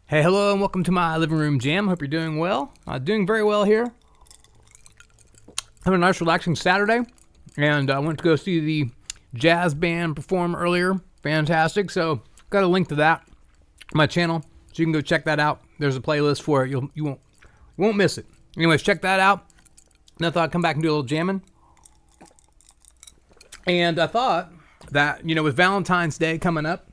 Hey, hello, and welcome to my living room jam. Hope you're doing well. Doing very well here. Having a nice, relaxing Saturday, and I went to go see the jazz band perform earlier. Fantastic. So, got a link to that on my channel, so you can go check that out. There's a playlist for it. You won't miss it. Anyways, check that out. And I thought I'd come back and do a little jamming. And I thought that, with Valentine's Day coming up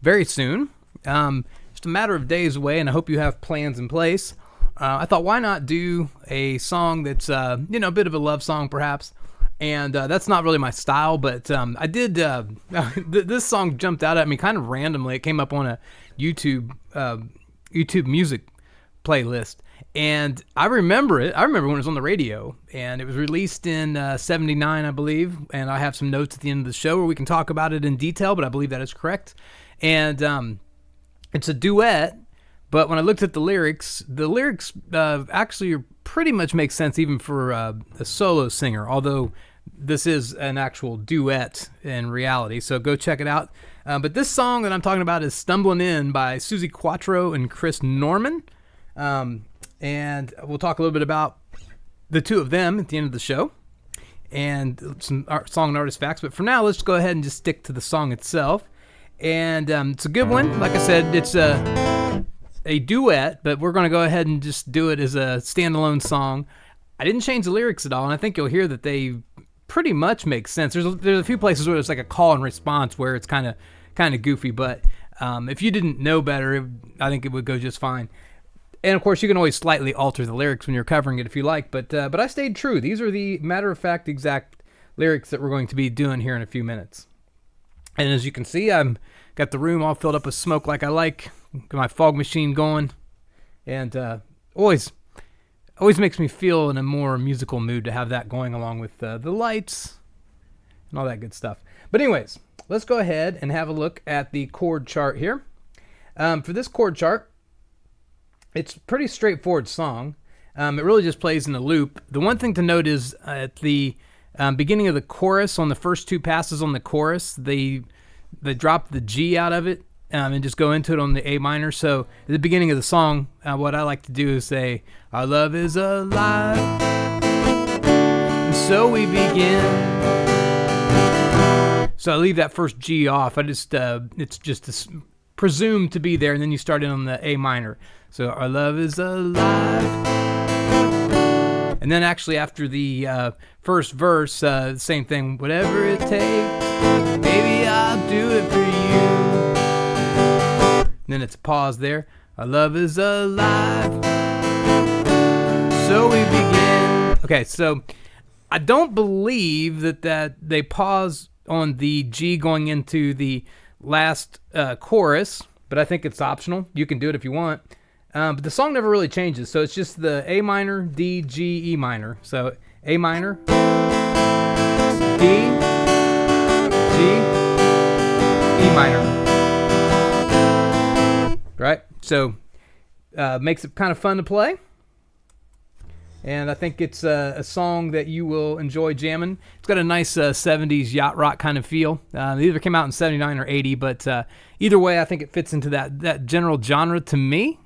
very soon, just a matter of days away, and I hope you have plans in place. I thought, why not do a song that's, a bit of a love song, perhaps. And that's not really my style, but I did. This song jumped out at me kind of randomly. It came up on a YouTube music playlist, and I remember it. I remember when it was on the radio, and it was released in '79, I believe. And I have some notes at the end of the show where we can talk about it in detail, but I believe that is correct. And it's a duet, but when I looked at the lyrics actually pretty much make sense even for a solo singer, although this is an actual duet in reality, so go check it out. But this song that I'm talking about is Stumblin' In by Suzi Quatro and Chris Norman, and we'll talk a little bit about the two of them at the end of the show, and some song and artist facts, but for now, let's go ahead and just stick to the song itself. And it's a good one. Like I said, it's a duet, but we're going to go ahead and just do it as a standalone song. I didn't change the lyrics at all, and I think you'll hear that they pretty much make sense. There's a few places where it's like a call and response where it's kind of goofy, but if you didn't know better, I think it would go just fine. And of course, you can always slightly alter the lyrics when you're covering it if you like, but I stayed true. These are the matter-of-fact exact lyrics that we're going to be doing here in a few minutes. And as you can see, I've got the room all filled up with smoke like I like. Got my fog machine going. And always makes me feel in a more musical mood to have that going along with the lights and all that good stuff. But anyways, let's go ahead and have a look at the chord chart here. For this chord chart, it's a pretty straightforward song. It really just plays in a loop. The one thing to note is at the beginning of the chorus, on the first two passes on the chorus, they drop the G out of it and just go into it on the A minor. So at the beginning of the song, what I like to do is say, "Our love is alive, and so we begin." So I leave that first G off. It's just presumed to be there, and then you start in on the A minor. So our love is alive. And then actually after the first verse, same thing. Whatever it takes, baby, I'll do it for you. And then it's a pause there. Our love is alive, so we begin. Okay, so I don't believe that they pause on the G going into the last chorus, but I think it's optional. You can do it if you want. But the song never really changes, so it's just the A minor, D, G, E minor. So A minor, D, G, E minor. Right? So makes it kind of fun to play. And I think it's a song that you will enjoy jamming. It's got a nice 70s yacht rock kind of feel. It either came out in 79 or 80, but either way, I think it fits into that general genre to me.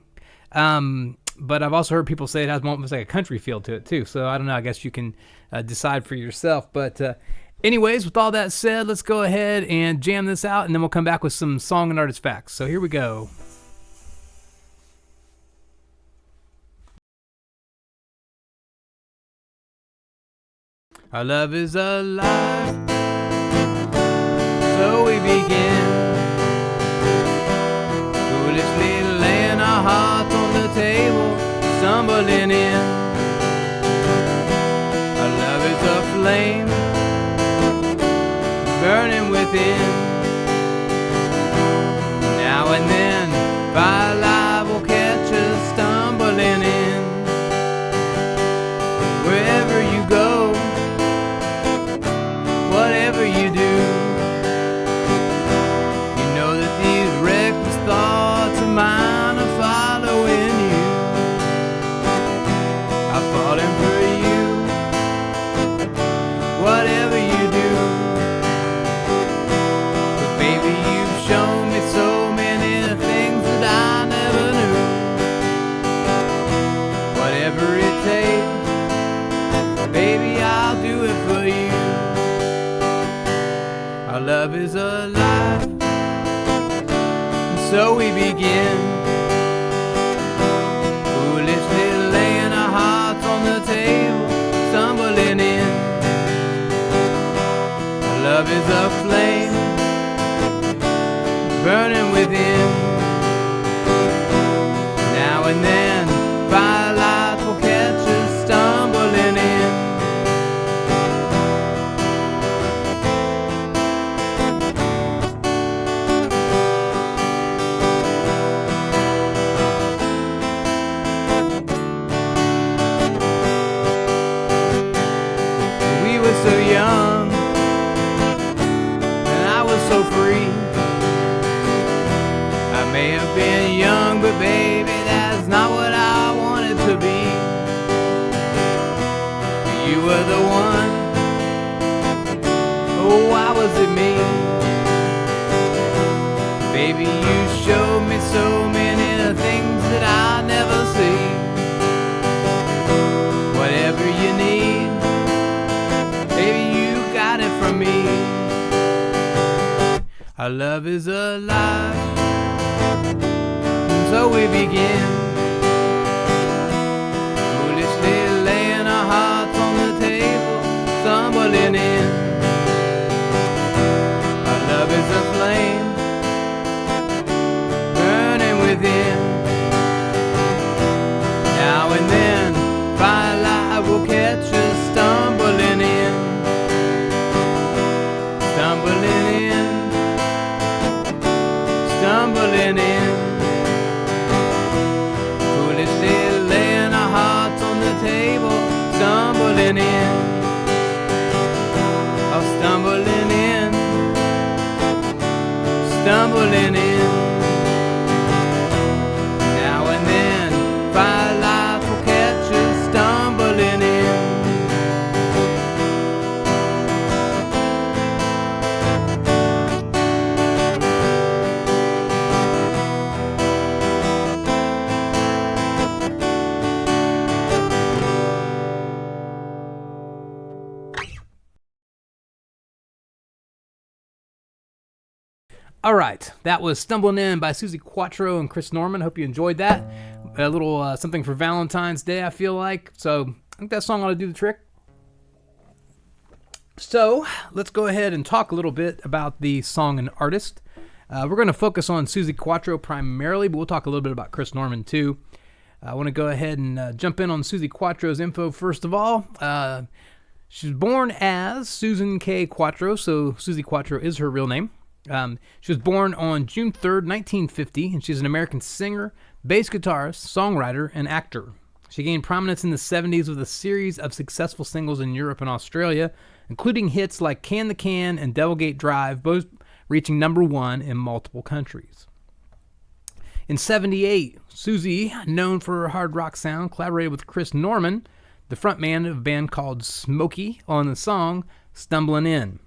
But I've also heard people say it has almost like a country feel to it too. So I don't know. I guess you can decide for yourself. But anyways, with all that said, let's go ahead and jam this out, and then we'll come back with some song and artist facts. So here we go. Our love is alive, so we begin. Foolishly laying our hearts on the table, stumbling in. Our love is a flame, burning within. Now and then, fire light will catch us stumbling in. Wherever you go, whatever you do, you know that these reckless thoughts of mine are following you. I've fallen for you, whatever you do. But baby, you've shown me so many things that I Our love is alive. And so we begin, foolishly laying our hearts on the table, stumbling in. Our love is a flame burning within. Now and then firelight will catch us stumbling in. We were so young and I was so free. I may have been young, but baby, that's not what I wanted to be. You were the one. Oh, why was it me? Baby, you showed me so many things that I'll never see. Whatever you need, baby, you got it from me. Our love is alive. So we begin, foolishly laying our hearts on the table, stumbling in. Our love is a flame burning within. Now and then firelight will catch us stumbling in, stumbling in, stumbling in. Laying our hearts on the table, stumbling in. Oh, stumbling in, stumbling in. Now and then firelight will catch us stumbling in. All right, that was Stumbling In by Suzi Quatro and Chris Norman. Hope you enjoyed that. A little something for Valentine's Day, I feel like. So I think that song ought to do the trick. So let's go ahead and talk a little bit about the song and artist. We're going to focus on Suzi Quatro primarily, but we'll talk a little bit about Chris Norman too. I want to go ahead and jump in on Suzi Quatro's info first of all. She was born as Susan K. Quatro, so Suzi Quatro is her real name. She was born on June 3rd, 1950, and she's an American singer, bass guitarist, songwriter, and actor. She gained prominence in the 70s with a series of successful singles in Europe and Australia, including hits like Can the Can and Devilgate Drive, both reaching #1 in multiple countries. In 78, Suzi, known for her hard rock sound, collaborated with Chris Norman, the frontman of a band called Smokey, on the song Stumblin' In.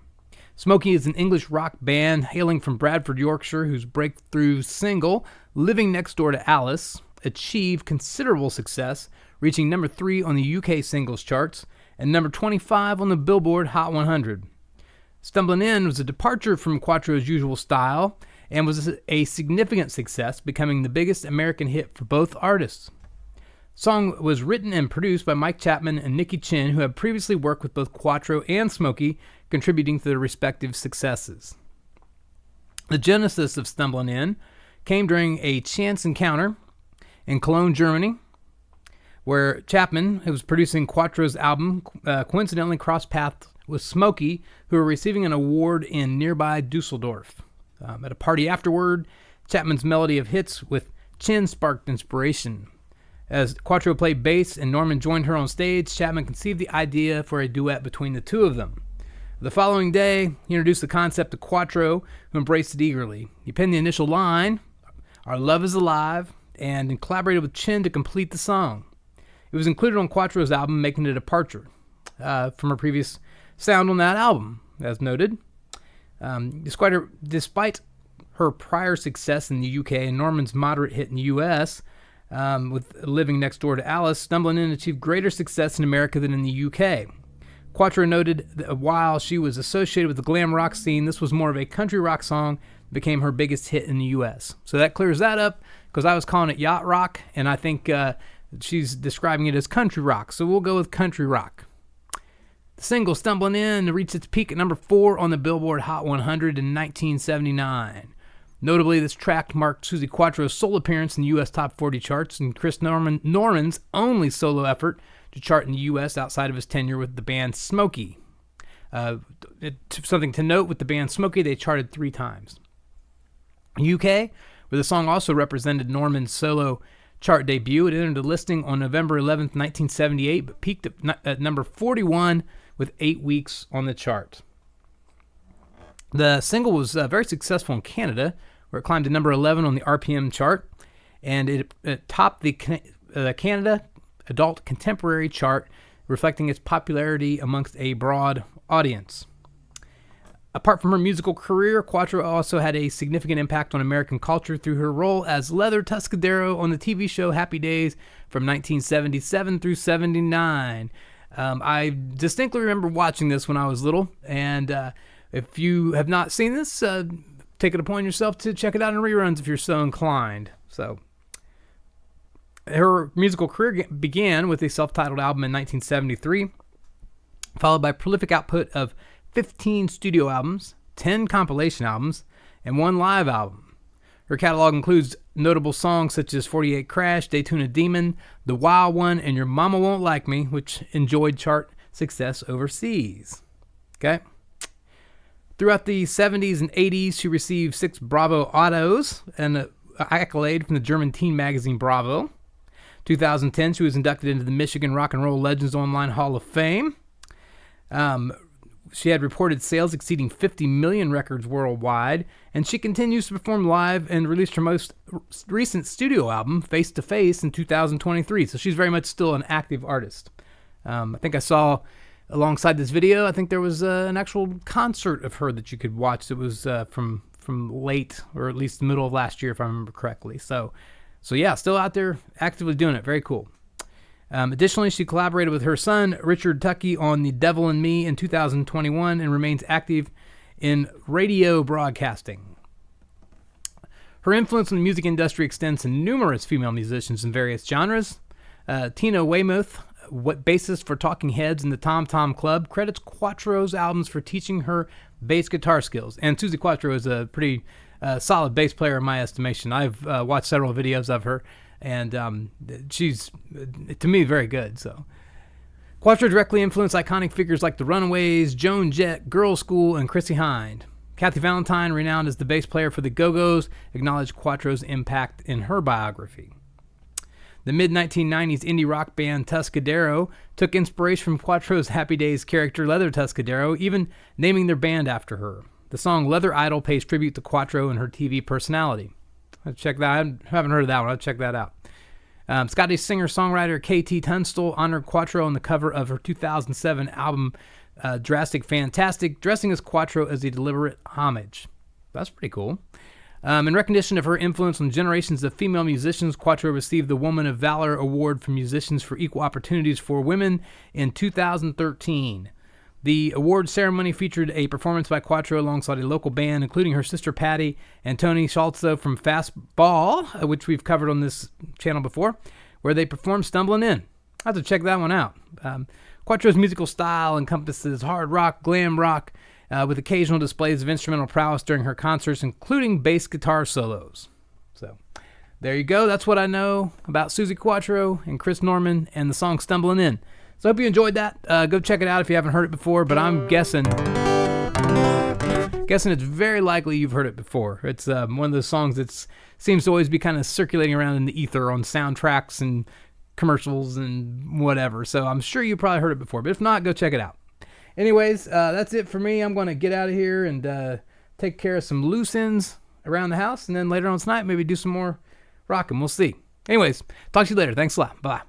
Smokey is an English rock band hailing from Bradford, Yorkshire, whose breakthrough single, Living Next Door to Alice, achieved considerable success, reaching #3 on the UK singles charts and #25 on the Billboard Hot 100. Stumblin' In was a departure from Quatro's usual style and was a significant success, becoming the biggest American hit for both artists. The song was written and produced by Mike Chapman and Nicky Chin, who had previously worked with both Quatro and Smokey, contributing to their respective successes. The genesis of Stumblin' In came during a chance encounter in Cologne, Germany, where Chapman, who was producing Quatro's album, coincidentally crossed paths with Smokey, who were receiving an award in nearby Dusseldorf. At a party afterward, Chapman's melody of hits with Chin sparked inspiration. As Quatro played bass and Norman joined her on stage, Chapman conceived the idea for a duet between the two of them. The following day, he introduced the concept to Quatro, who embraced it eagerly. He penned the initial line, "Our love is alive," and collaborated with Chin to complete the song. It was included on Quatro's album, making a departure from her previous sound on that album, as noted. Despite her prior success in the UK and Norman's moderate hit in the US, with Living Next Door to Alice, Stumblin' In achieved greater success in America than in the UK. Quatro noted that while she was associated with the glam rock scene, this was more of a country rock song that became her biggest hit in the U.S. So that clears that up, because I was calling it yacht rock, and I think she's describing it as country rock. So we'll go with country rock. The single Stumblin' In reached its peak at number 4 on the Billboard Hot 100 in 1979. Notably, this track marked Suzi Quatro's sole appearance in the U.S. Top 40 charts and Chris Norman's only solo effort to chart in the U.S. outside of his tenure with the band Smokey. Something to note with the band Smokey, they charted 3 times. UK, where the song also represented Norman's solo chart debut, it entered the listing on November 11th, 1978, but peaked at number 41 with 8 weeks on the chart. The single was very successful in Canada, where it climbed to number 11 on the RPM chart, and it topped the Canada Adult Contemporary chart, reflecting its popularity amongst a broad audience. Apart from her musical career, Quatro also had a significant impact on American culture through her role as Leather Tuscadero on the TV show Happy Days from 1977 through 79. I distinctly remember watching this when I was little, and if you have not seen this, take it upon yourself to check it out in reruns if you're so inclined. So, her musical career began with a self-titled album in 1973, followed by prolific output of 15 studio albums, 10 compilation albums, and 1 live album. Her catalog includes notable songs such as 48 Crash, Daytona Demon, The Wild One, and Your Mama Won't Like Me, which enjoyed chart success overseas. Okay? Throughout the 70s and 80s, she received 6 Bravo Autos and an accolade from the German teen magazine Bravo. 2010, she was inducted into the Michigan Rock and Roll Legends Online Hall of Fame. She had reported sales exceeding 50 million records worldwide, and she continues to perform live and released her most recent studio album, Face to Face, in 2023. So she's very much still an active artist. I think I saw, alongside this video, I think there was an actual concert of her that you could watch. It was from late, or at least the middle of last year, if I remember correctly. So yeah, still out there actively doing it. Very cool. Additionally, she collaborated with her son, Richard Tuckey, on The Devil and Me in 2021 and remains active in radio broadcasting. Her influence on the music industry extends to numerous female musicians in various genres. Tina Weymouth, bassist for Talking Heads and the Tom Tom Club, credits Quatro's albums for teaching her bass guitar skills. And Suzi Quatro is a pretty solid bass player in my estimation. I've watched several videos of her, and she's, to me, very good. So, Quatro directly influenced iconic figures like the Runaways, Joan Jett, Girl School, and Chrissie Hynde. Kathy Valentine, renowned as the bass player for the Go-Go's, acknowledged Quatro's impact in her biography. The mid-1990s indie rock band Tuscadero took inspiration from Quatro's Happy Days character Leather Tuscadero, even naming their band after her. The song Leather Idol pays tribute to Quatro and her TV personality. Let's check that. I haven't heard of that one. I'll check that out. Scottish singer-songwriter KT Tunstall honored Quatro on the cover of her 2007 album Drastic Fantastic, dressing as Quatro as a deliberate homage. That's pretty cool. In recognition of her influence on generations of female musicians, Quatro received the Woman of Valor Award from Musicians for Equal Opportunities for Women in 2013. The award ceremony featured a performance by Quatro alongside a local band, including her sister Patty and Tony Schalzo from Fastball, which we've covered on this channel before, where they performed Stumblin' In. I have to check that one out. Quatro's musical style encompasses hard rock, glam rock, with occasional displays of instrumental prowess during her concerts, including bass guitar solos. So, there you go. That's what I know about Suzi Quatro and Chris Norman and the song Stumblin' In. So I hope you enjoyed that. Go check it out if you haven't heard it before, but I'm guessing it's very likely you've heard it before. It's one of those songs that seems to always be kind of circulating around in the ether on soundtracks and commercials and whatever. So I'm sure you probably heard it before, but if not, go check it out. Anyways, that's it for me. I'm going to get out of here and take care of some loose ends around the house, and then later on tonight maybe do some more rocking. We'll see. Anyways, talk to you later. Thanks a lot. Bye.